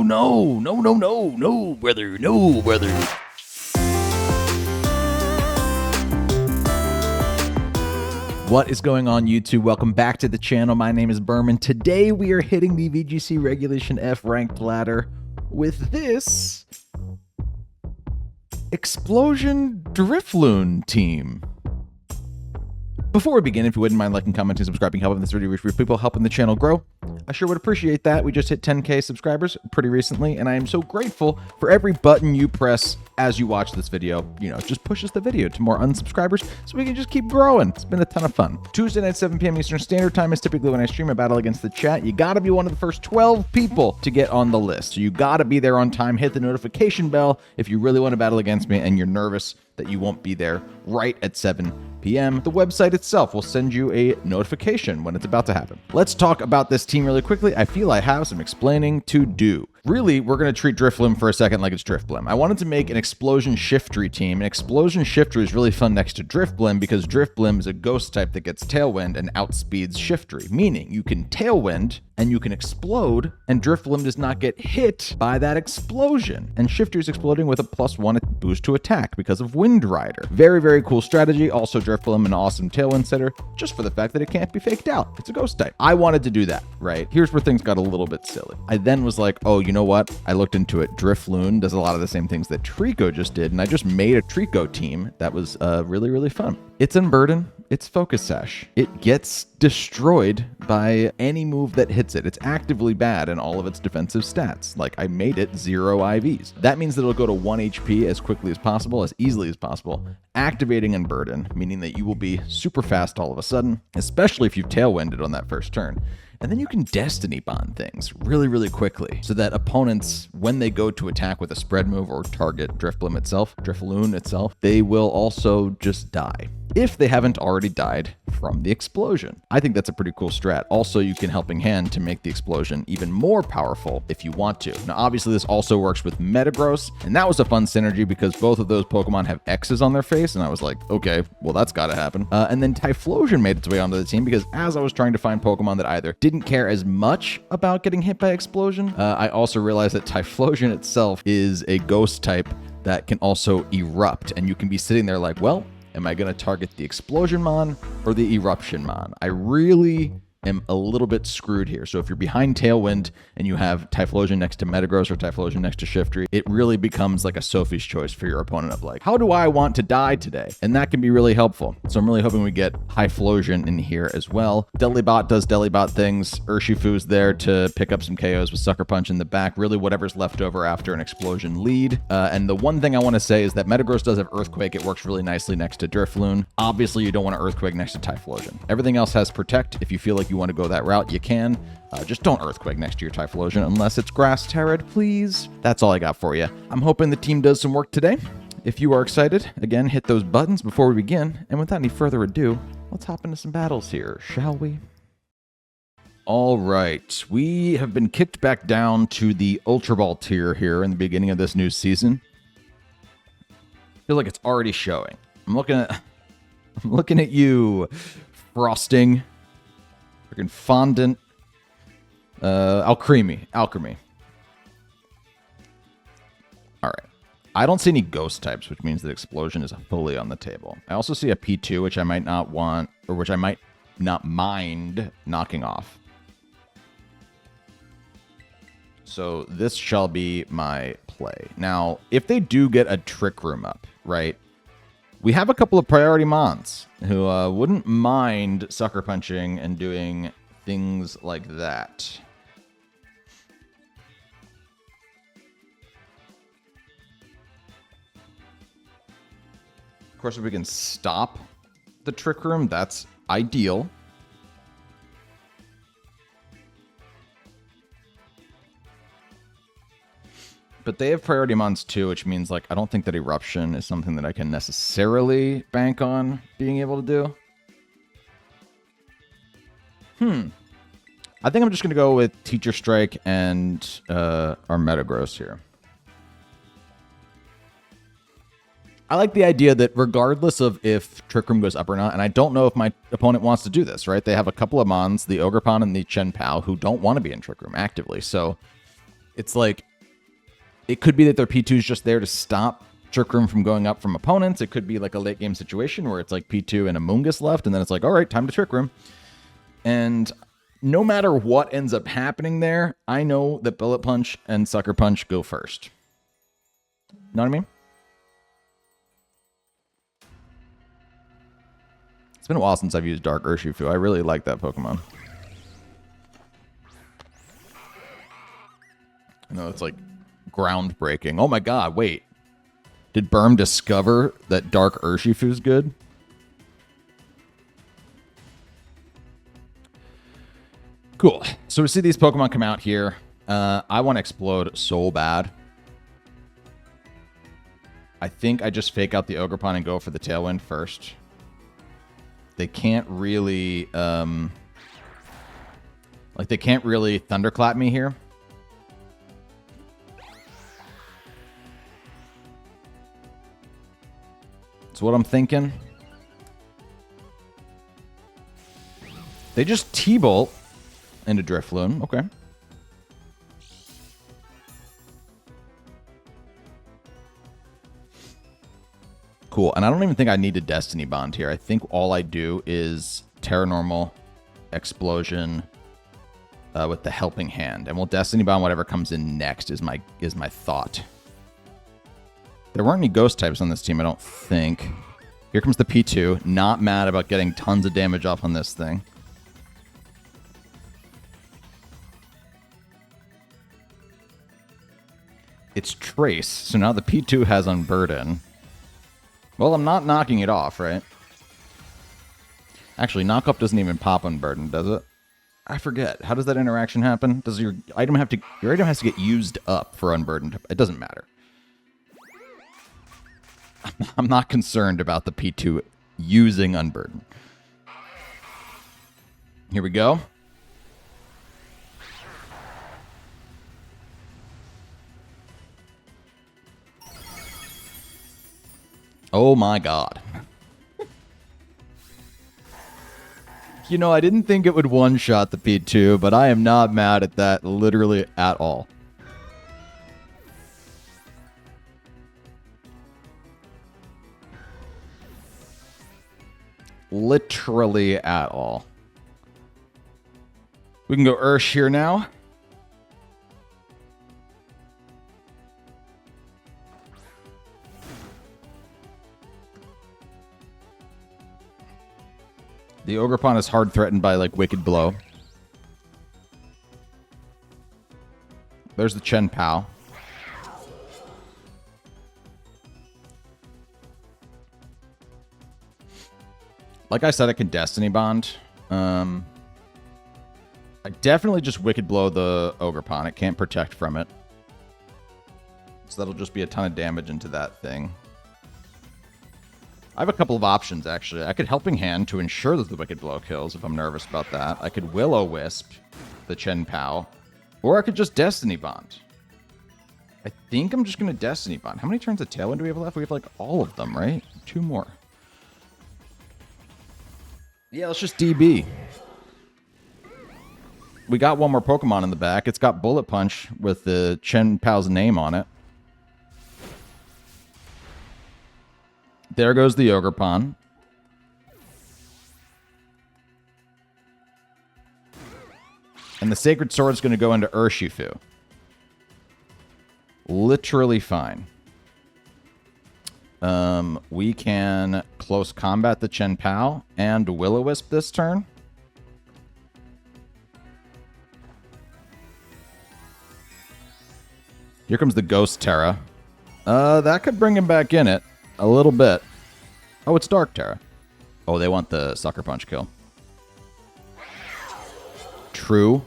No, brother, no, brother. What is going on, YouTube? Welcome back to the channel. My name is Berman. Today we are hitting the VGC Regulation F ranked ladder with this Explosion Drifloon team. Before we begin, if you wouldn't mind liking, commenting, subscribing, helping this video reach more people, helping the channel grow, I sure would appreciate that. We just hit 10K subscribers pretty recently, and I am so grateful for every button you press as you watch this video. You know, it just pushes the video to more unsubscribers so we can just keep growing. It's been a ton of fun. Tuesday night, 7 p.m. Eastern Standard Time is typically when I stream a battle against the chat. You gotta be one of the first 12 people to get on the list. So you gotta be there on time. Hit the notification bell if you really want to battle against me and you're nervous that you won't be there right at 7 p.m. The website itself will send you a notification when it's about to happen. Let's talk about this team really quickly. I feel I have some explaining to do. Really, we're going to treat Drifloon for a second like it's Drifblim. I wanted to make an Explosion Shiftry team, and Explosion Shiftry is really fun next to Drifblim because Drifblim is a ghost type that gets Tailwind and outspeeds Shiftry, meaning you can Tailwind and you can explode, and Drifblim does not get hit by that explosion. And Shiftry is exploding with a +1 boost to attack because of Wind Rider. Very, very cool strategy. Also, Drifblim an awesome Tailwind setter, just for the fact that it can't be faked out. It's a ghost type. I wanted to do that, right? Here's where things got a little bit silly. I then was like, oh, you know what? I looked into it. Drifloon does a lot of the same things that Trico just did, and I just made a Trico team that was really, really fun. It's Unburden. It's Focus Sash. It gets destroyed by any move that hits it. It's actively bad in all of its defensive stats. Like, I made it 0 IVs. That means that it'll go to 1 HP as quickly as possible, as easily as possible, activating Unburden, meaning that you will be super fast all of a sudden, especially if you've Tailwinded on that first turn. And then you can Destiny Bond things really, really quickly so that opponents, when they go to attack with a spread move or target Drifloon itself, they will also just die if they haven't already died from the explosion. I think that's a pretty cool strat. Also, you can Helping Hand to make the explosion even more powerful if you want to. Now, obviously, this also works with Metagross, and that was a fun synergy because both of those Pokemon have X's on their face, and I was like, okay, well, that's gotta happen. And then Typhlosion made its way onto the team because as I was trying to find Pokemon that either didn't care as much about getting hit by explosion, I also realized that Typhlosion itself is a ghost type that can also erupt, and you can be sitting there like, well, am I going to target the Explosion Mon or the Eruption Mon? I really am a little bit screwed here. So if you're behind Tailwind and you have Typhlosion next to Metagross or Typhlosion next to Shiftry, it really becomes like a Sophie's choice for your opponent of like, how do I want to die today? And that can be really helpful. So I'm really hoping we get Typhlosion in here as well. Delibot does Delibot things. Urshifu's there to pick up some KOs with Sucker Punch in the back. Really whatever's left over after an explosion lead. And the one thing I want to say is that Metagross does have Earthquake. It works really nicely next to Drifloon. Obviously, you don't want to Earthquake next to Typhlosion. Everything else has Protect. If you feel like you want to go that route, you can. Just don't Earthquake next to your Typhlosion unless it's Grass Terrid, please. That's all I got for you. I'm hoping the team does some work today. If you are excited, again, hit those buttons before we begin. And without any further ado, let's hop into some battles here, shall we? All right, we have been kicked back down to the Ultra Ball tier here in the beginning of this new season. Feel like it's already showing. I'm looking at you, Frosting. Freaking Fondant. Alchemy. All right. I don't see any ghost types, which means that Explosion is fully on the table. I also see a P2, which I might not want, or which I might not mind knocking off. So this shall be my play. Now, if they do get a Trick Room up, right? We have a couple of priority Mons who wouldn't mind Sucker Punching and doing things like that. Of course, if we can stop the Trick Room, that's ideal. But they have priority Mons too, which means like I don't think that Eruption is something that I can necessarily bank on being able to do. I think I'm just going to go with Teacher Strike and our Metagross here. I like the idea that regardless of if Trick Room goes up or not, and I don't know if my opponent wants to do this, right? They have a couple of Mons, the Ogerpon and the Chen Pao, who don't want to be in Trick Room actively. So it's like, It could be that their P2 is just there to stop Trick Room from going up from opponents. It could be like a late game situation where it's like P2 and Amoonguss left, and then it's like, all right, time to Trick Room. And no matter what ends up happening there, I know that Bullet Punch and Sucker Punch go first. Know what I mean? It's been a while since I've used Dark Urshifu. I really like that Pokemon. I know it's like groundbreaking. Oh my god, wait. Did Burm discover that Dark Urshifu is good? Cool. So we see these Pokemon come out here. I want to explode so bad. I think I just fake out the Ogerpon and go for the Tailwind first. They can't really, they can't really Thunderclap me here. That's what I'm thinking. They just T-Bolt into Drifloon. Okay. Cool. And I don't even think I need a Destiny Bond here. I think all I do is Terra Normal, Explosion with the Helping Hand. And we'll Destiny Bond whatever comes in next is my thought. There weren't any ghost types on this team, I don't think. Here comes the P2. Not mad about getting tons of damage off on this thing. It's Trace, so now the P2 has Unburden. Well, I'm not knocking it off, right? Actually, Knock Up doesn't even pop Unburden, does it? I forget. How does that interaction happen? Does your item have to... Your item has to get used up for Unburden. It doesn't matter. I'm not concerned about the P2 using Unburden. Here we go. Oh my god. You know, I didn't think it would one-shot the P2, but I am not mad at that literally at all. Literally at all. We can go Ursh here now. The Ogerpon is hard threatened by, like, Wicked Blow. There's the Chen Pao. Like I said, I can Destiny Bond. I definitely just Wicked Blow the Ogerpon. It can't protect from it. So that'll just be a ton of damage into that thing. I have a couple of options, actually. I could Helping Hand to ensure that the Wicked Blow kills if I'm nervous about that. I could Will-O-Wisp the Chen Pao. Or I could just Destiny Bond. I think I'm just going to Destiny Bond. How many turns of Tailwind do we have left? We have, like, all of them, right? 2 more. Yeah, let's just DB. We got one more Pokemon in the back. It's got Bullet Punch with the Chen Pao's name on it. There goes the Ogerpon. And the Sacred Sword is going to go into Urshifu. Literally fine. We can close combat the Chen Pao and Will-O-Wisp this turn. Here comes the Ghost Tera. That could bring him back in it. A little bit. Oh, it's Dark Tera. Oh, they want the Sucker Punch kill. True.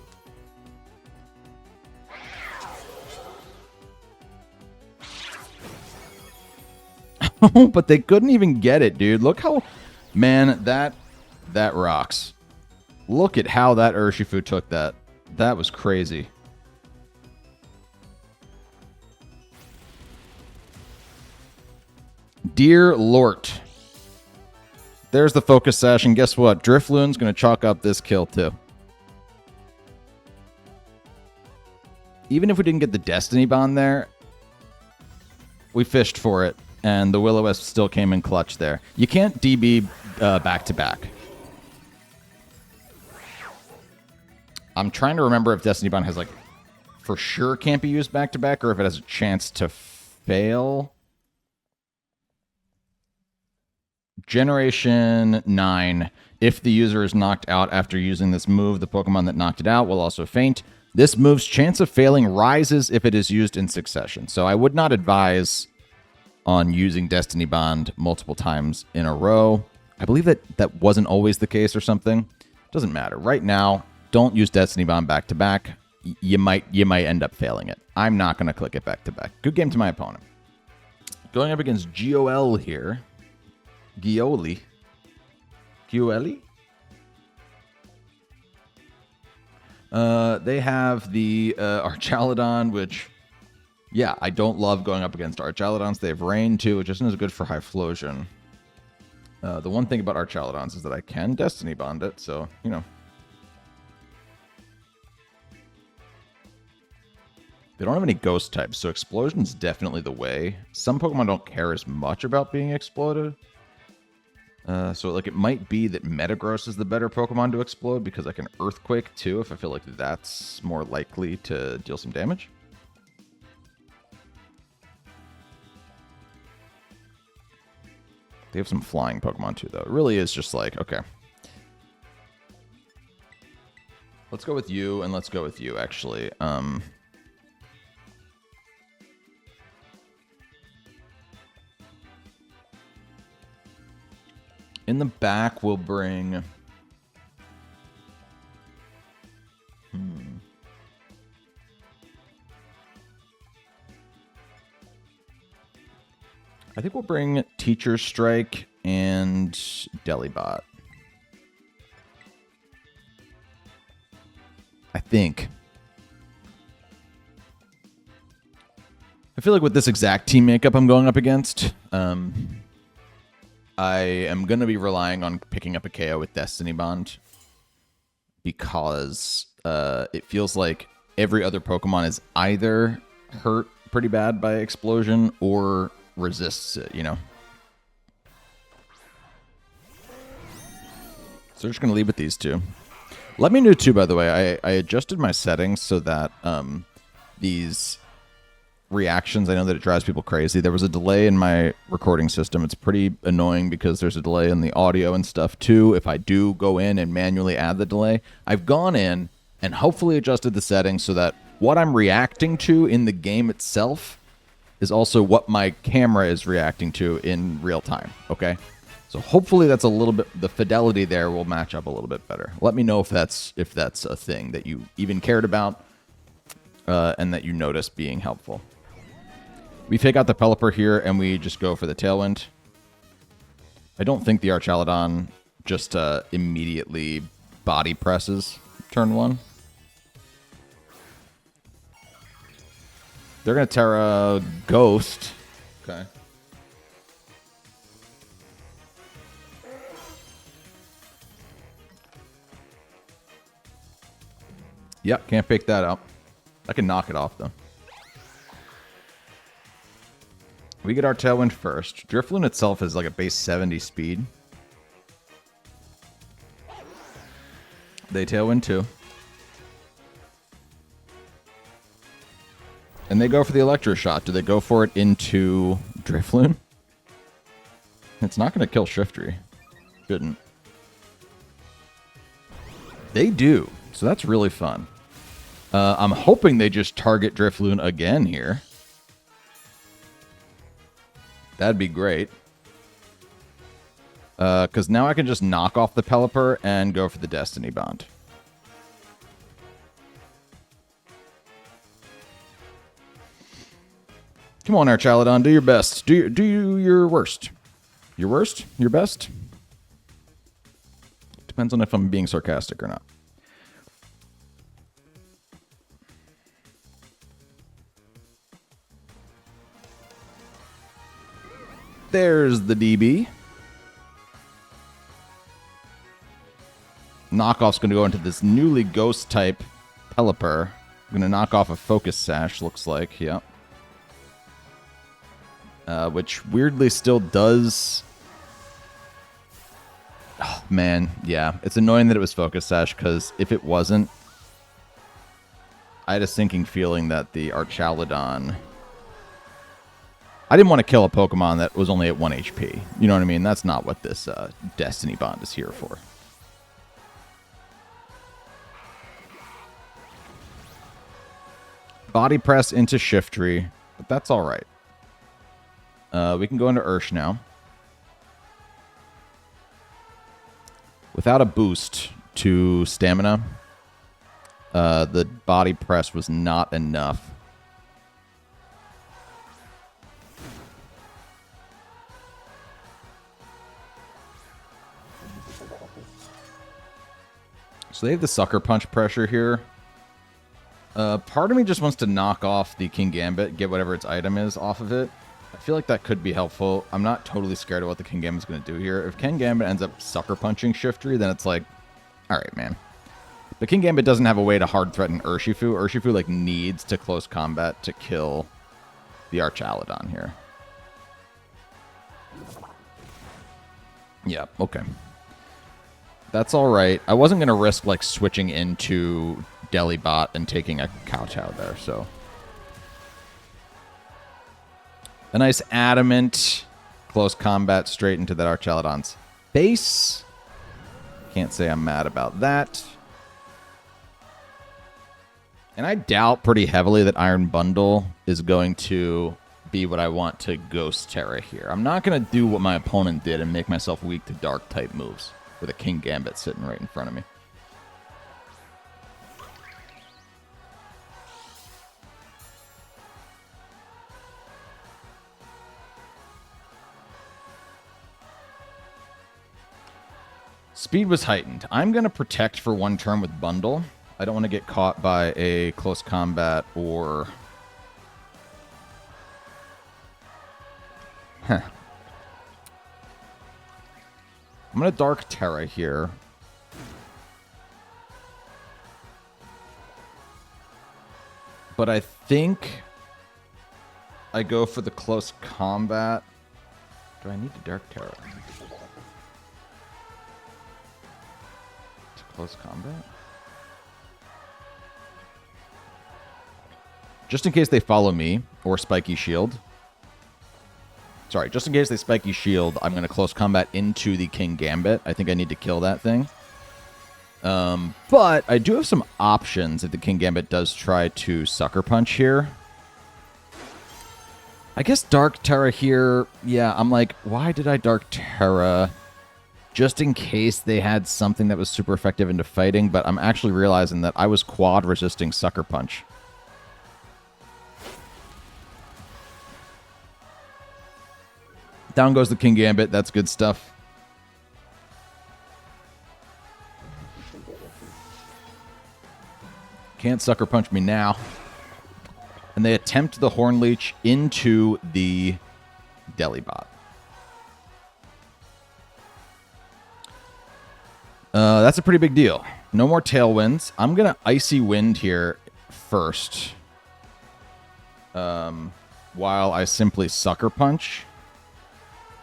Oh, but they couldn't even get it, dude. Look how... Man, that rocks. Look at how that Urshifu took that. That was crazy. Dear Lort. There's the Focus Sash, and guess what? Drifloon's going to chalk up this kill, too. Even if we didn't get the Destiny Bond there, We fished for it, and the Will-O-Wisp still came in clutch there. You can't DB back-to-back. I'm trying to remember if Destiny Bond has, like, for sure can't be used back-to-back, or if it has a chance to fail. Generation 9. If the user is knocked out after using this move, the Pokemon that knocked it out will also faint. This move's chance of failing rises if it is used in succession. So I would not advise on using Destiny Bond multiple times in a row. I believe that wasn't always the case or something. Doesn't matter. Right now, don't use Destiny Bond back-to-back. You might end up failing it. I'm not going to click it back-to-back. Good game to my opponent. Going up against GOL here. Gioli. They have the Archaludon, which, yeah, I don't love going up against Archaludons. They have Rain, too, which isn't as good for Hyflosion. The one thing about Archaludons is that I can Destiny Bond it, so, you know. They don't have any ghost types, so Explosion's definitely the way. Some Pokemon don't care as much about being exploded. So, like, it might be that Metagross is the better Pokemon to explode because I can Earthquake, too, if I feel like that's more likely to deal some damage. They have some flying Pokemon, too, though. It really is just like, okay. Let's go with you, and let's go with you, actually. In the back, we'll bring... I think we'll bring Teacher Strike and Delibot. I think. I feel like with this exact team makeup I'm going up against, I am going to be relying on picking up a KO with Destiny Bond because it feels like every other Pokemon is either hurt pretty bad by Explosion or resists it, you know? So we're just going to leave with these two. Let me know, too, by the way. I adjusted my settings so that these reactions, I know that it drives people crazy. There was a delay in my recording system. It's pretty annoying because there's a delay in the audio and stuff too. If I do go in and manually add the delay, I've gone in and hopefully adjusted the settings so that what I'm reacting to in the game itself is also what my camera is reacting to in real time. Okay, so hopefully that's a little bit, the fidelity there will match up a little bit better. Let me know if that's a thing that you even cared about and that you noticed being helpful. We take out the Pelipper here, and we just go for the Tailwind. I don't think the Archaludon just immediately body presses turn one. They're going to Tera Ghost. Okay. Yep, can't pick that up. I can knock it off, though. We get our Tailwind first. Drifloon itself is like a base 70 speed. They Tailwind too. And they go for the Electro Shot. Do they go for it into Drifloon? It's not going to kill Shiftry. Shouldn't. They do. So that's really fun. I'm hoping they just target Drifloon again here. That'd be great. Because now I can just knock off the Pelipper and go for the Destiny Bond. Come on, Archaludon, do your best. Do your worst. Your worst? Your best? Depends on if I'm being sarcastic or not. There's the DB. Knockoff's going to go into this newly ghost type Pelipper. I'm going to knock off a Focus Sash, looks like. Yep. which weirdly still does... Oh, man, yeah. It's annoying that it was Focus Sash, because if it wasn't, I had a sinking feeling that the Archaludon... I didn't want to kill a Pokemon that was only at 1 HP. You know what I mean? That's not what this Destiny Bond is here for. Body Press into Shiftry, but that's all right. We can go into Ursh now. Without a boost to stamina, the Body Press was not enough. So they have the Sucker Punch pressure here. Part of me just wants to knock off the Kingambit, get whatever its item is off of it. I feel like that could be helpful. I'm not totally scared of what the Kingambit's going to do here. If Kingambit ends up Sucker Punching Shiftry, then it's like, all right, man. The Kingambit doesn't have a way to hard threaten Urshifu. Urshifu, like, needs to close combat to kill the Archaludon here. Yeah, okay. That's all right. I wasn't going to risk, like, switching into Delibot and taking a Kowtow there, so... A nice Adamant. Close combat straight into that Archaludon's face. Can't say I'm mad about that. And I doubt pretty heavily that Iron Bundle is going to be what I want to Ghost Tera here. I'm not going to do what my opponent did and make myself weak to Dark-type moves with a Kingambit sitting right in front of me. Speed was heightened. I'm going to protect for one turn with Bundle. I don't want to get caught by a close combat or... Huh. I'm going to Dark Tera here. But I think I go for the close combat. Do I need to Dark Tera? Close combat? Just in case they follow me, or Spiky Shield. Sorry, just in case they Spiky Shield, I'm going to close combat into the Kingambit. I think I need to kill that thing. But I do have some options if the Kingambit does try to Sucker Punch here. I guess Dark Tera here, yeah, I'm like, why did I Dark Tera? Just in case they had something that was super effective into fighting, but I'm actually realizing that I was quad resisting Sucker Punch. Down goes the Kingambit. That's good stuff. Can't Sucker Punch me now. And they attempt the Horn Leech into the Delibot. That's a pretty big deal. No more Tailwinds. I'm going to Icy Wind here first. While I simply Sucker Punch.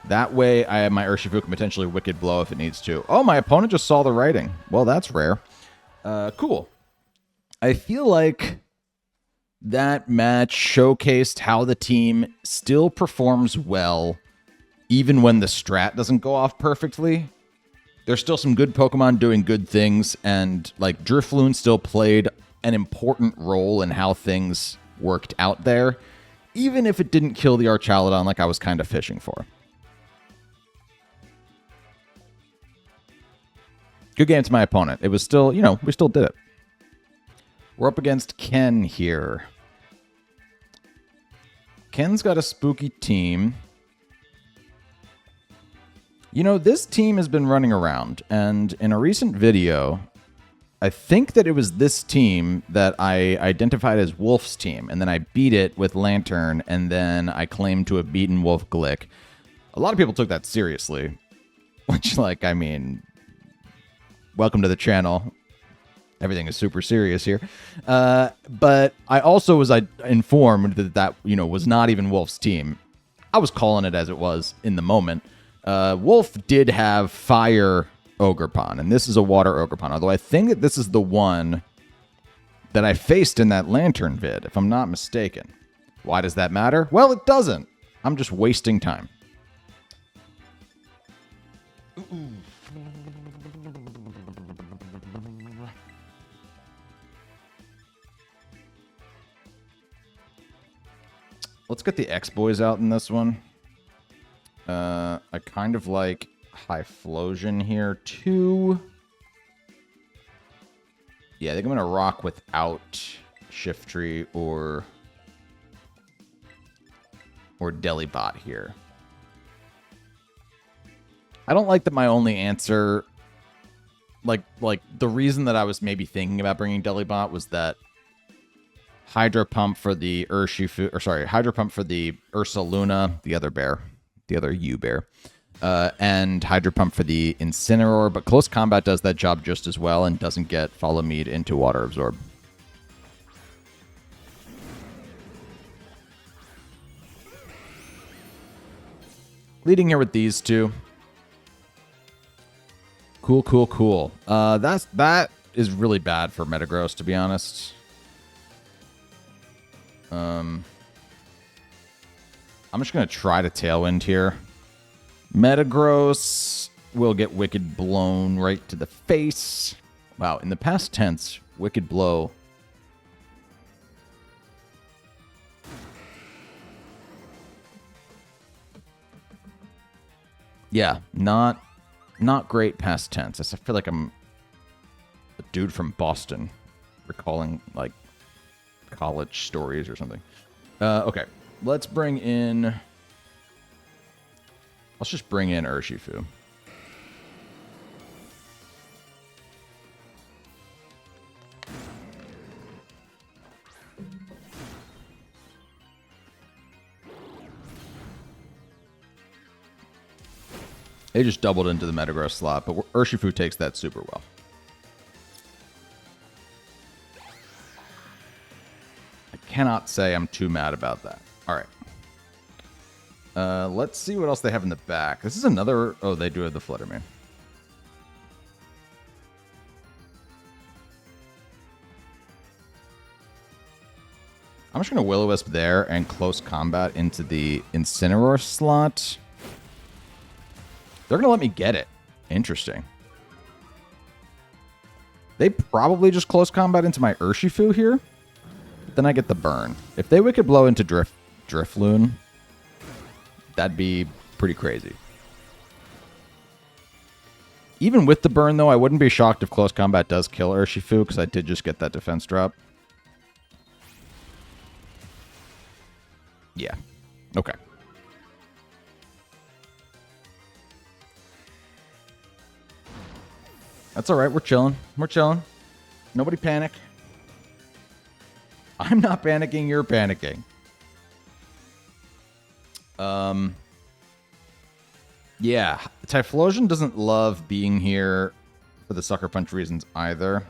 That way, my Urshifu can potentially Wicked Blow if it needs to. Oh, my opponent just saw the writing. Well, that's rare. Cool. I feel like that match showcased how the team still performs well, even when the strat doesn't go off perfectly. There's still some good Pokemon doing good things, and like Drifloon still played an important role in how things worked out there, even if it didn't kill the Archaludon like I was kind of fishing for. Good game to my opponent. It was still, you know, we still did it. We're up against Ken here. Ken's got a spooky team. You know, this team has been running around, and in a recent video, I think that it was this team that I identified as Wolf's team, and then I beat it with Lantern, and then I claimed to have beaten Wolf Glick. A lot of people took that seriously, which, like, I mean, welcome to the channel. Everything is super serious here. But I also was informed that, you know, was not even Wolf's team. I was calling it as it was in the moment. Wolf did have Fire Ogerpon, and this is a Water Ogerpon, although I think that this is the one that I faced in that Lantern vid, if I'm not mistaken. Why does that matter? Well, it doesn't. I'm just wasting time. Let's get the X-Boys out in this one. I kind of like Hyflosion here, too. Yeah, I think I'm going to rock without Shiftry or Delibot here. I don't like that my only answer... Like the reason that I was maybe thinking about bringing Delibot was that Hydro Pump for the Hydro Pump for the Ursaluna, the other bear, the other U-bear, and Hydro Pump for the Incineroar, but Close Combat does that job just as well and doesn't get Follow Mead into Water Absorb. Leading here with these two. Cool. That is really bad for Metagross, to be honest. I'm just going to try to Tailwind here. Metagross will get Wicked Blown right to the face. Wow, in the past tense, Wicked Blow. Yeah, not great past tense. I feel like I'm a dude from Boston recalling, like, college stories or something. Okay, let's bring in... Let's just bring in Urshifu. They just doubled into the Metagross slot, but Urshifu takes that super well. I cannot say I'm too mad about that. All right. Let's see what else they have in the back. This is another... Oh, they do have the Flutter Mane. I'm just going to Will-O-Wisp there and Close Combat into the Incineroar slot. They're going to let me get it. Interesting. They probably just Close Combat into my Urshifu here. But then I get the burn. If they Wicked Blow into Drifloon, that'd be pretty crazy. Even with the burn, though, I wouldn't be shocked if Close Combat does kill Urshifu, because I did just get that defense drop. Yeah. Okay. That's all right. We're chilling. We're chilling. Nobody panic. I'm not panicking. You're panicking. Yeah. Typhlosion doesn't love being here for the Sucker Punch reasons either.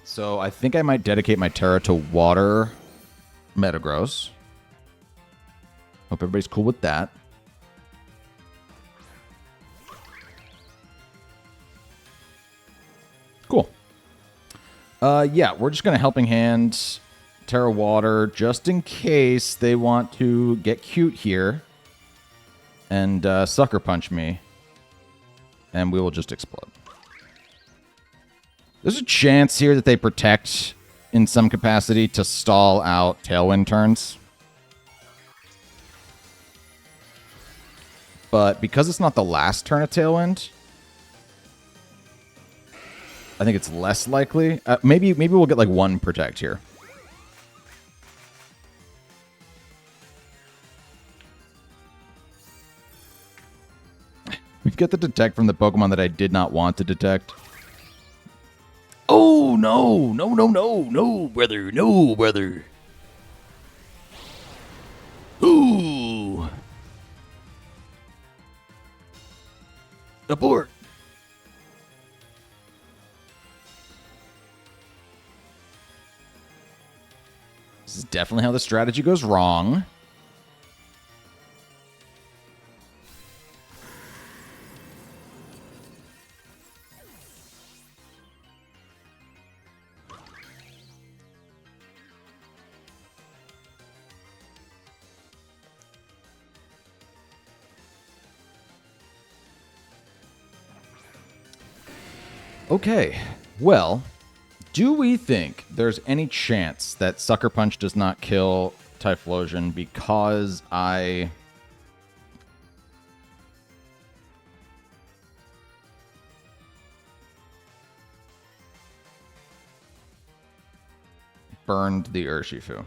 So I think I might dedicate my Tera to Water Metagross. Hope everybody's cool with that. Cool. Yeah, we're just going to Helping Hand Tera Water just in case they want to get cute here and Sucker Punch me. And we will just explode. There's a chance here that they protect in some capacity to stall out Tailwind turns. But because it's not the last turn of Tailwind, I think it's less likely. Maybe we'll get like one protect here. We get the detect from the Pokemon that I did not want to detect. Oh, no. No, brother. No, brother. Ooh. Abort. This is definitely how the strategy goes wrong. Okay, well, do we think there's any chance that Sucker Punch does not kill Typhlosion because I burned the Urshifu?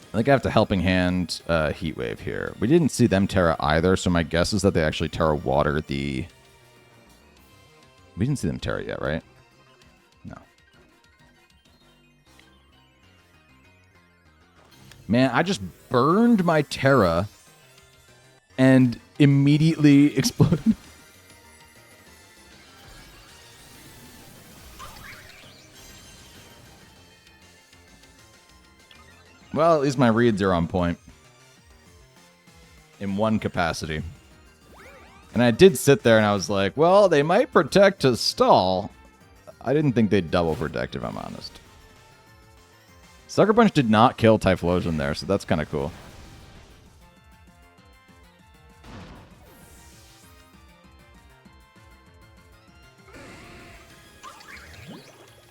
I think I have to Helping Hand Heat Wave here. We didn't see them Tera either, so my guess is that they actually Tera Water the... We didn't see them Tera yet, right? No. Man, I just burned my Tera and immediately exploded. Well, at least my reads are on point. In one capacity. And I did sit there and I was like, well, they might protect to stall. I didn't think they'd double protect, if I'm honest. Sucker Punch did not kill Typhlosion there, so that's kind of cool.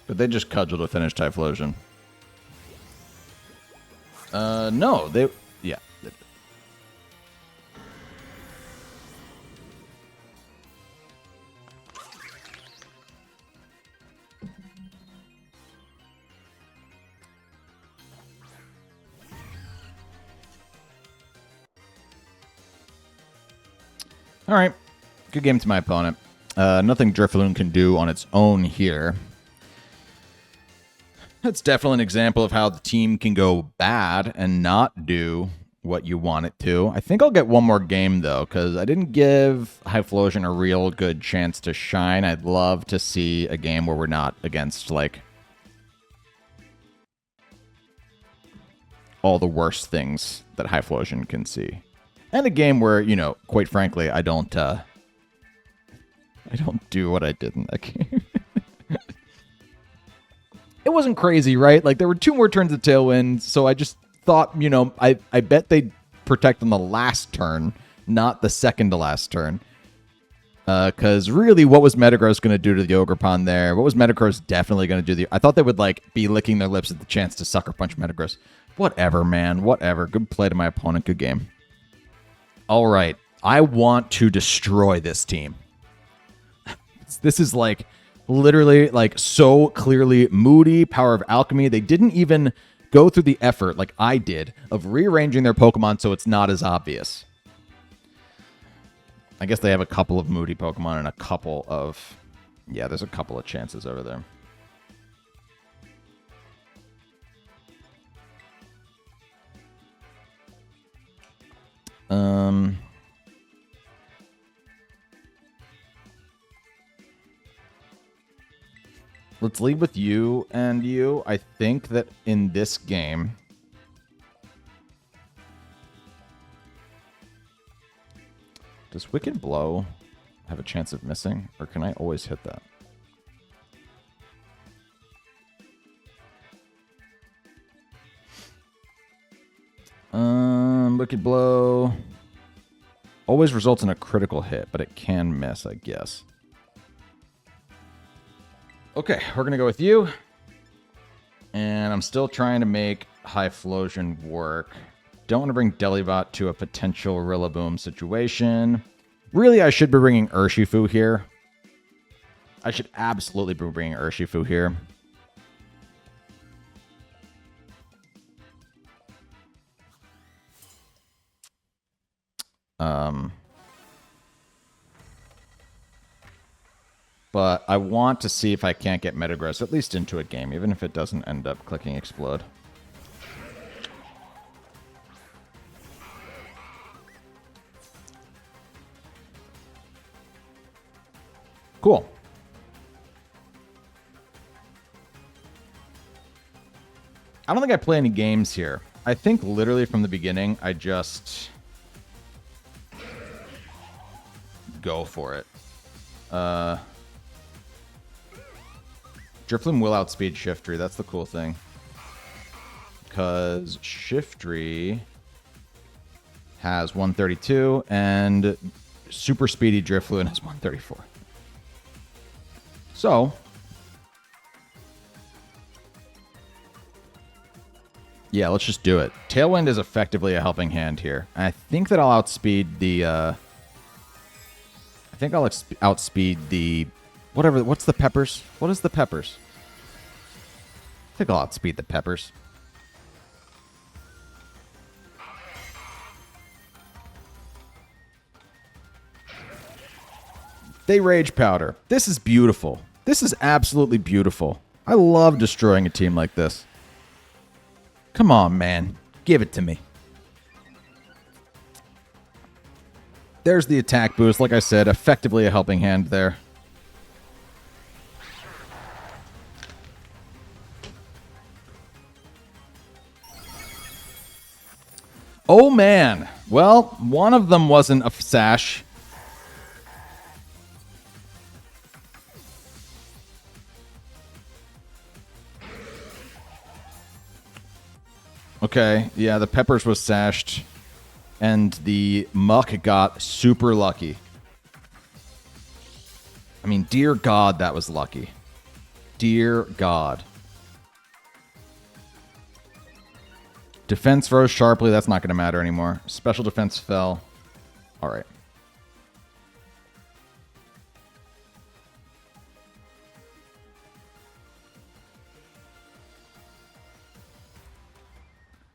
But they just cudgel to finish Typhlosion. No, they... Yeah. Alright. Good game to my opponent. Nothing Drifloon can do on its own here. That's definitely an example of how the team can go bad and not do what you want it to. I think I'll get one more game, though, because I didn't give Typhlosion a real good chance to shine. I'd love to see a game where we're not against, like, all the worst things that Typhlosion can see. And a game where, you know, quite frankly, I don't do what I did in that game. It wasn't crazy, right? Like, there were 2 more turns of Tailwind, so I just thought, you know, I bet they'd protect on the last turn, not the second to last turn. Because really, what was Metagross going to do to the Ogerpon there? What was Metagross definitely going to do? I thought they would, like, be licking their lips at the chance to Sucker Punch Metagross. Whatever, man. Whatever. Good play to my opponent. Good game. All right. I want to destroy this team. This is, like... Literally, like, so clearly Moody, Power of Alchemy. They didn't even go through the effort, like I did, of rearranging their Pokemon so it's not as obvious. I guess they have a couple of Moody Pokemon and a couple of... Yeah, there's a couple of chances over there. Let's lead with you and you. I think that in this game... Does Wicked Blow have a chance of missing? Or can I always hit that? Wicked Blow... Always results in a critical hit, but it can miss, I guess. Okay, we're going to go with you. And I'm still trying to make Typhlosion work. Don't want to bring Delibot to a potential Rillaboom situation. Really, I should be bringing Urshifu here. I should absolutely be bringing Urshifu here. But I want to see if I can't get Metagross at least into a game, even if it doesn't end up clicking Explode. Cool. I don't think I play any games here. I think literally from the beginning, I just go for it. Drifloon will outspeed Shiftry. That's the cool thing. Because Shiftry has 132 and super speedy Drifloon has 134. So, yeah, let's just do it. Tailwind is effectively a helping hand here. I think that I'll outspeed the... I think I'll outspeed the... Whatever, what's the peppers? What is the peppers? I think I'll outspeed the peppers. They rage powder. This is beautiful. This is absolutely beautiful. I love destroying a team like this. Come on, man. Give it to me. There's the attack boost. Like I said, effectively a helping hand there. Oh, man. Well, one of them wasn't a sash. Okay, yeah, the peppers was sashed, and the muck got super lucky. I mean, dear God, that was lucky. Dear God. Defense rose sharply. That's not going to matter anymore. Special defense fell. All right.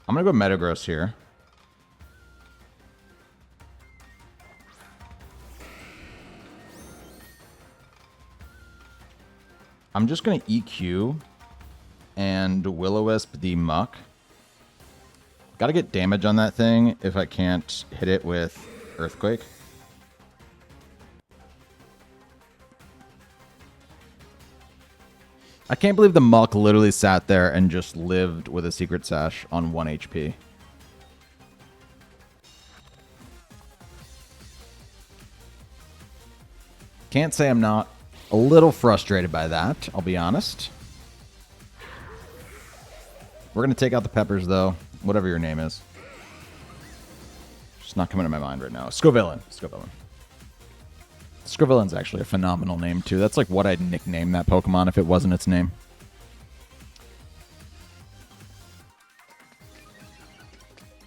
I'm going to go Metagross here. I'm just going to EQ and Will-O-Wisp the Muck. Got to get damage on that thing if I can't hit it with Earthquake. I can't believe the Muck literally sat there and just lived with a Secret Sash on 1 HP. Can't say I'm not a little frustrated by that, I'll be honest. We're going to take out the peppers, though. Whatever your name is. Just not coming to my mind right now. Scovillain. Scovillain. Scovillain's actually a phenomenal name, too. That's like what I'd nickname that Pokemon if it wasn't its name.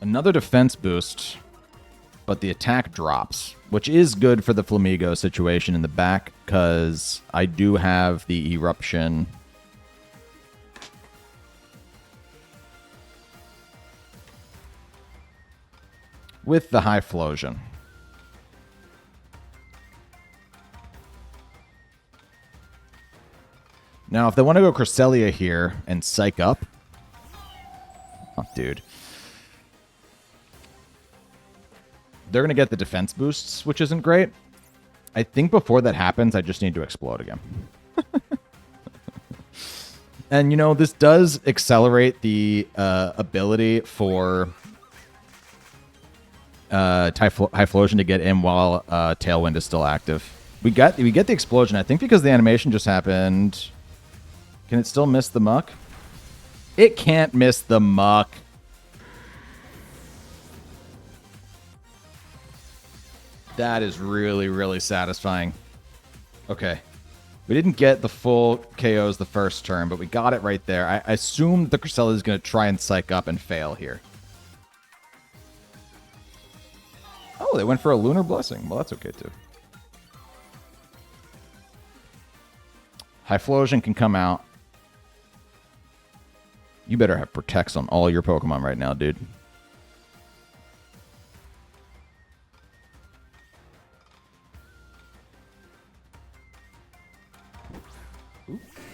Another defense boost, but the attack drops, which is good for the Flamigo situation in the back, because I do have the Eruption. With the High Flosion. Now, if they want to go Cresselia here and psych up... Oh, dude. They're going to get the defense boosts, which isn't great. I think before that happens, I just need to explode again. And, you know, this does accelerate the ability for Typhlosion to get in while Tailwind is still active. We get the explosion. I think because the animation just happened. Can it still miss the Muck? It can't miss the Muck. That is really, really satisfying. Okay. We didn't get the full KOs the first turn, but we got it right there. I assumed the Cresselia is going to try and psych up and fail here. Oh, they went for a Lunar Blessing. Well, that's okay, too. Typhlosion can come out. You better have Protects on all your Pokemon right now, dude.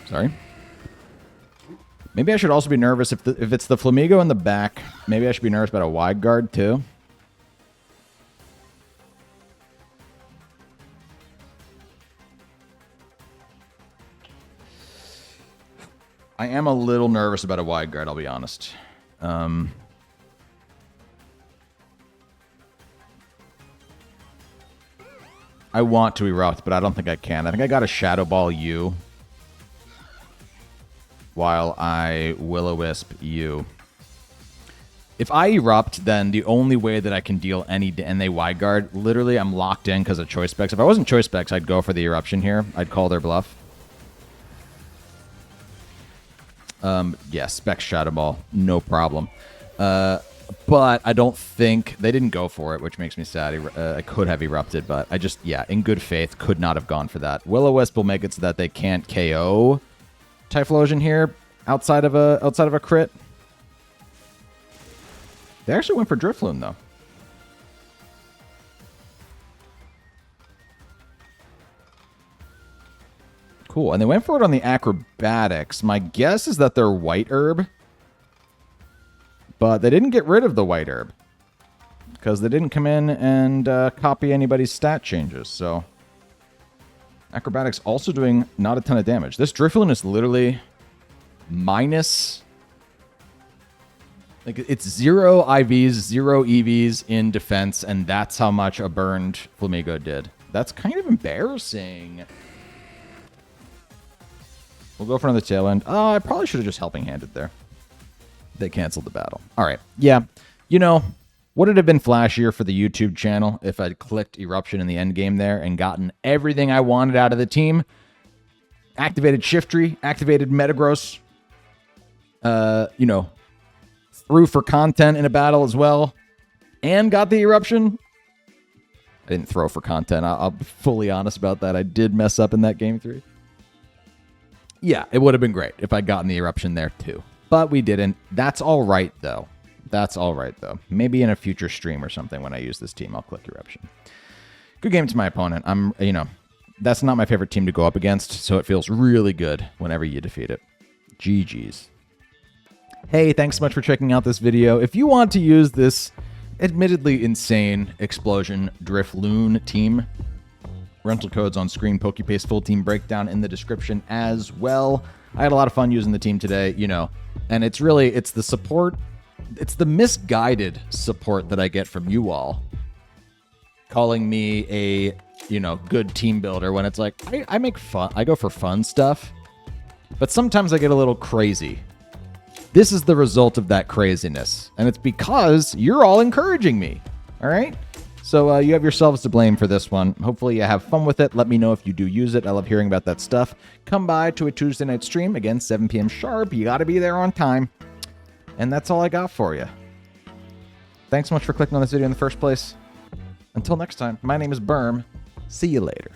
Sorry. Maybe I should also be nervous if it's the Flamigo in the back. Maybe I should be nervous about a Wide Guard, too. I am a little nervous about a wide guard, I'll be honest. I want to erupt, but I don't think I can. I think I got to Shadow Ball you while I Will-O-Wisp you. If I erupt, then the only way that I can deal any... And they wide guard, literally I'm locked in because of choice specs. If I wasn't choice specs, I'd go for the eruption here. I'd call their bluff. Yeah, Specs Shadow Ball, no problem. But I don't think... They didn't go for it, which makes me sad. I could have erupted, but I just, yeah, in good faith, could not have gone for that. Will-O-Wisp will make it so that they can't KO Typhlosion here outside of a crit. They actually went for Drifloon, though. Cool, and they went for it on the acrobatics. My guess is that they're white herb. But they didn't get rid of the white herb. Because they didn't come in and copy anybody's stat changes, so... Acrobatics also doing not a ton of damage. This Drifloon is literally minus... Like, it's 0 IVs, 0 EVs in defense, and that's how much a burned Flamigo did. That's kind of embarrassing. We'll go for another tail end. Oh, I probably should have just helping handed there. They canceled the battle. All right. Yeah. You know, would it have been flashier for the YouTube channel if I'd clicked Eruption in the end game there and gotten everything I wanted out of the team? Activated Shiftry, activated Metagross, you know, threw for content in a battle as well, and got the Eruption. I didn't throw for content. I'll be fully honest about that. I did mess up in that game 3. Yeah, it would have been great if I'd gotten the Eruption there too. But we didn't. That's all right, though. That's all right, though. Maybe in a future stream or something when I use this team, I'll click Eruption. Good game to my opponent. You know, that's not my favorite team to go up against, so it feels really good whenever you defeat it. GG's. Hey, thanks so much for checking out this video. If you want to use this admittedly insane Explosion Drifloon team, rental codes on screen, PokePaste full team breakdown in the description as well. I had a lot of fun using the team today, you know, and it's the support, it's the misguided support that I get from you all calling me a, you know, good team builder when it's like, I make fun, I go for fun stuff, but sometimes I get a little crazy. This is the result of that craziness, and it's because you're all encouraging me, all right? So you have yourselves to blame for this one. Hopefully you have fun with it. Let me know if you do use it. I love hearing about that stuff. Come by to a Tuesday night stream. Again, 7 p.m. sharp. You got to be there on time. And that's all I got for you. Thanks so much for clicking on this video in the first place. Until next time, my name is Berm. See you later.